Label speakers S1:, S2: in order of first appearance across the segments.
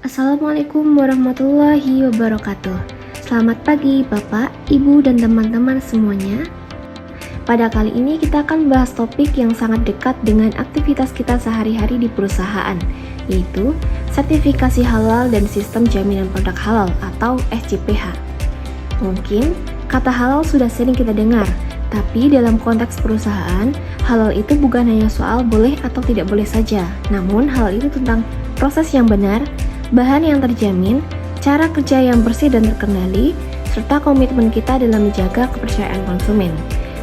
S1: Assalamualaikum warahmatullahi wabarakatuh. Selamat pagi Bapak, Ibu, dan teman-teman semuanya. Pada kali ini kita akan bahas topik yang sangat dekat dengan aktivitas kita sehari-hari di perusahaan, yaitu sertifikasi halal dan sistem jaminan produk halal atau SJPH. Mungkin kata halal sudah sering kita dengar, tapi dalam konteks perusahaan, halal itu bukan hanya soal boleh atau tidak boleh saja, namun halal itu tentang proses yang benar, bahan yang terjamin, cara kerja yang bersih dan terkendali, serta komitmen kita dalam menjaga kepercayaan konsumen.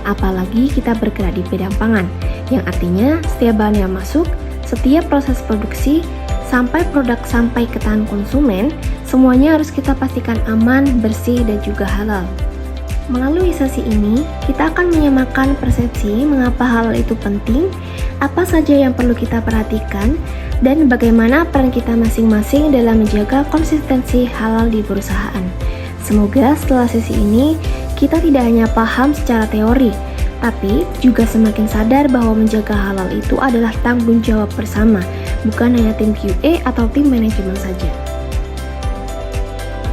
S1: Apalagi kita bergerak di bidang pangan, yang artinya setiap bahan yang masuk, setiap proses produksi, sampai produk sampai ke tangan konsumen, semuanya harus kita pastikan aman, bersih, dan juga halal. Melalui sesi ini, kita akan menyamakan persepsi mengapa halal itu penting, apa saja yang perlu kita perhatikan, dan bagaimana peran kita masing-masing dalam menjaga konsistensi halal di perusahaan. Semoga setelah sesi ini, kita tidak hanya paham secara teori, tapi juga semakin sadar bahwa menjaga halal itu adalah tanggung jawab bersama, bukan hanya tim QA atau tim manajemen saja.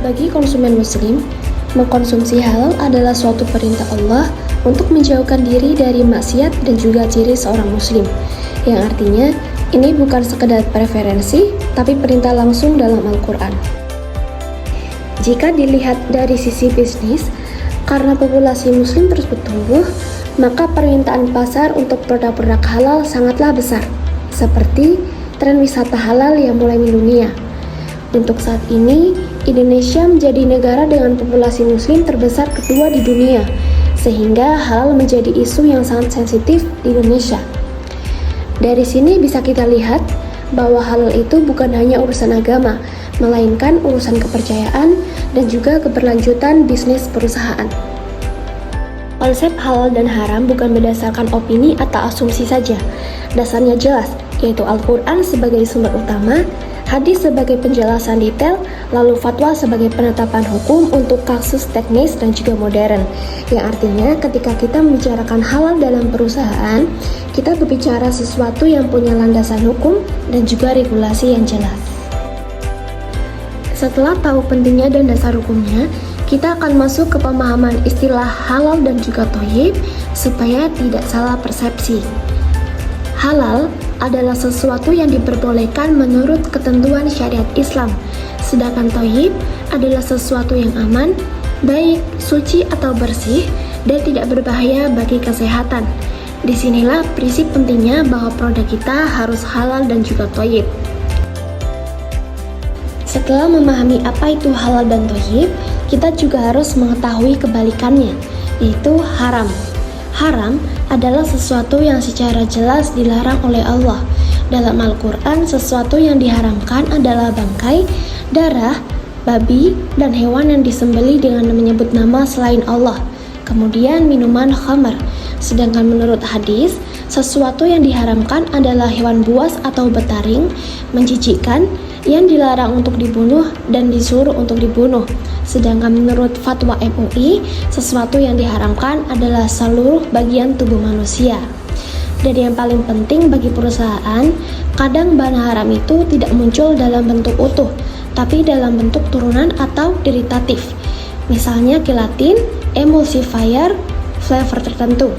S1: Bagi konsumen muslim, mengkonsumsi halal adalah suatu perintah Allah untuk menjauhkan diri dari maksiat dan juga ciri seorang muslim, yang artinya ini bukan sekedar preferensi, tapi perintah langsung dalam Al-Quran. Jika dilihat dari sisi bisnis, karena populasi muslim terus bertumbuh, maka permintaan pasar untuk produk-produk halal sangatlah besar, seperti tren wisata halal yang mulai mendunia. Untuk saat ini, Indonesia menjadi negara dengan populasi muslim terbesar kedua di dunia, sehingga halal menjadi isu yang sangat sensitif di Indonesia. Dari sini bisa kita lihat bahwa halal itu bukan hanya urusan agama, melainkan urusan kepercayaan dan juga keberlanjutan bisnis perusahaan. Konsep halal dan haram bukan berdasarkan opini atau asumsi saja. Dasarnya jelas, yaitu Al-Quran sebagai sumber utama, hadis sebagai penjelasan detail, lalu fatwa sebagai penetapan hukum untuk kasus teknis dan juga modern. Yang artinya ketika kita membicarakan halal dalam perusahaan, kita berbicara sesuatu yang punya landasan hukum dan juga regulasi yang jelas. Setelah tahu pentingnya dan dasar hukumnya, kita akan masuk ke pemahaman istilah halal dan juga thayyib supaya tidak salah persepsi. Halal adalah sesuatu yang diperbolehkan menurut ketentuan syariat Islam, sedangkan thayyib adalah sesuatu yang aman, baik, suci atau bersih, dan tidak berbahaya bagi kesehatan. Disinilah prinsip pentingnya bahwa produk kita harus halal dan juga thayyib. Setelah memahami apa itu halal dan thayyib, kita juga harus mengetahui kebalikannya, yaitu haram. Haram adalah sesuatu yang secara jelas dilarang oleh Allah. Dalam Al-Quran, sesuatu yang diharamkan adalah bangkai, darah, babi, dan hewan yang disembelih dengan menyebut nama selain Allah. Kemudian minuman khamar. Sedangkan menurut hadis, sesuatu yang diharamkan adalah hewan buas atau betaring, menjijikkan, yang dilarang untuk dibunuh dan disuruh untuk dibunuh. Sedangkan menurut fatwa MUI, sesuatu yang diharamkan adalah seluruh bagian tubuh manusia. Dan yang paling penting bagi perusahaan, kadang bahan haram itu tidak muncul dalam bentuk utuh, tapi dalam bentuk turunan atau deritatif. Misalnya gelatin, emulsifier, flavor tertentu.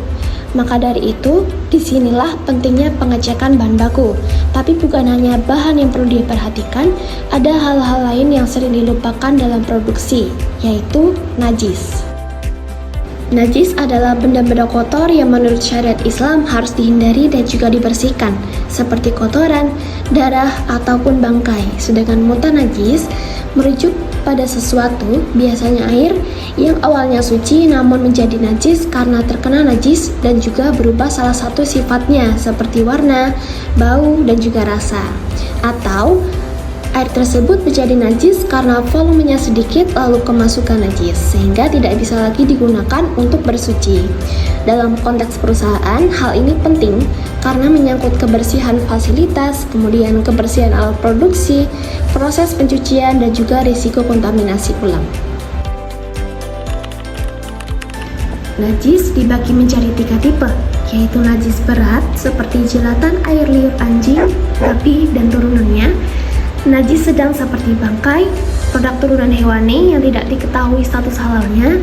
S1: Maka dari itu, disinilah pentingnya pengecekan bahan baku. Tapi bukan hanya bahan yang perlu diperhatikan, ada hal-hal lain yang sering dilupakan dalam produksi, yaitu najis. Najis adalah benda-benda kotor yang menurut syariat Islam harus dihindari dan juga dibersihkan, seperti kotoran, darah, ataupun bangkai. Sedangkan mutanajis merujuk pada sesuatu, biasanya air, yang awalnya suci namun menjadi najis karena terkena najis dan juga berubah salah satu sifatnya seperti warna, bau, dan juga rasa. Atau air tersebut menjadi najis karena volumenya sedikit lalu kemasukan najis sehingga tidak bisa lagi digunakan untuk bersuci. Dalam konteks perusahaan, hal ini penting karena menyangkut kebersihan fasilitas, kemudian kebersihan alat produksi, proses pencucian, dan juga risiko kontaminasi ulang. Najis dibagi menjadi 3 tipe, yaitu najis berat seperti jelatan air liur anjing, babi, dan turunannya, Najis sedang seperti bangkai, produk turunan hewani yang tidak diketahui status halalnya,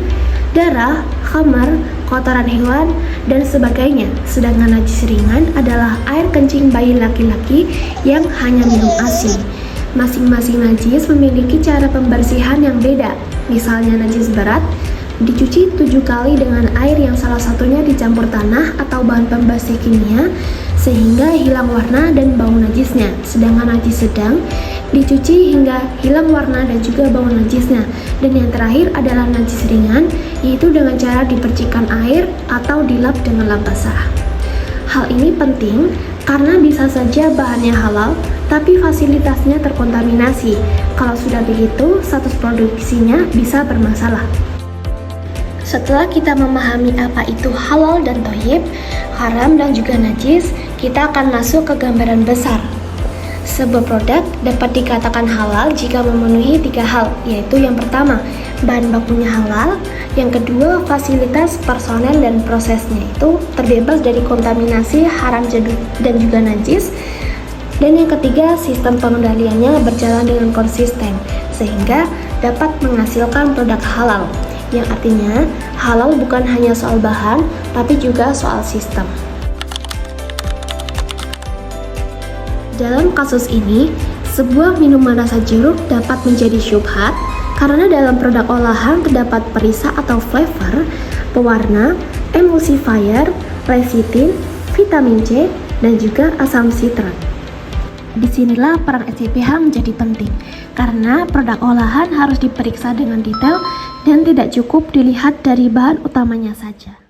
S1: darah, khamar, kotoran hewan, dan sebagainya. Sedangkan najis ringan adalah air kencing bayi laki-laki yang hanya minum ASI. Masing-masing najis memiliki cara pembersihan yang beda. Misalnya najis berat, dicuci 7 kali dengan air yang salah satunya dicampur tanah atau bahan pembersih kimia sehingga hilang warna dan bau najisnya. Sedangkan najis sedang dicuci hingga hilang warna dan juga bau najisnya. Dan yang terakhir adalah najis ringan, yaitu dengan cara dipercikan air atau dilap dengan lap basah. Hal ini penting karena bisa saja bahannya halal, tapi fasilitasnya terkontaminasi. Kalau sudah begitu, status produksinya bisa bermasalah. Setelah kita memahami apa itu halal dan thayyib, haram dan juga najis, kita akan masuk ke gambaran besar. Sebuah produk dapat dikatakan halal jika memenuhi 3 hal, yaitu yang pertama, bahan bakunya halal, yang kedua, fasilitas personel dan prosesnya itu terbebas dari kontaminasi haram dan juga najis, dan yang ketiga, sistem pengendaliannya berjalan dengan konsisten, sehingga dapat menghasilkan produk halal, yang artinya halal bukan hanya soal bahan, tapi juga soal sistem. Dalam kasus ini, sebuah minuman rasa jeruk dapat menjadi syubhat karena dalam produk olahan terdapat perisa atau flavor, pewarna, emulsifier, lecithin, vitamin C, dan juga asam sitrat. Disinilah peran SCPH menjadi penting, karena produk olahan harus diperiksa dengan detail dan tidak cukup dilihat dari bahan utamanya saja.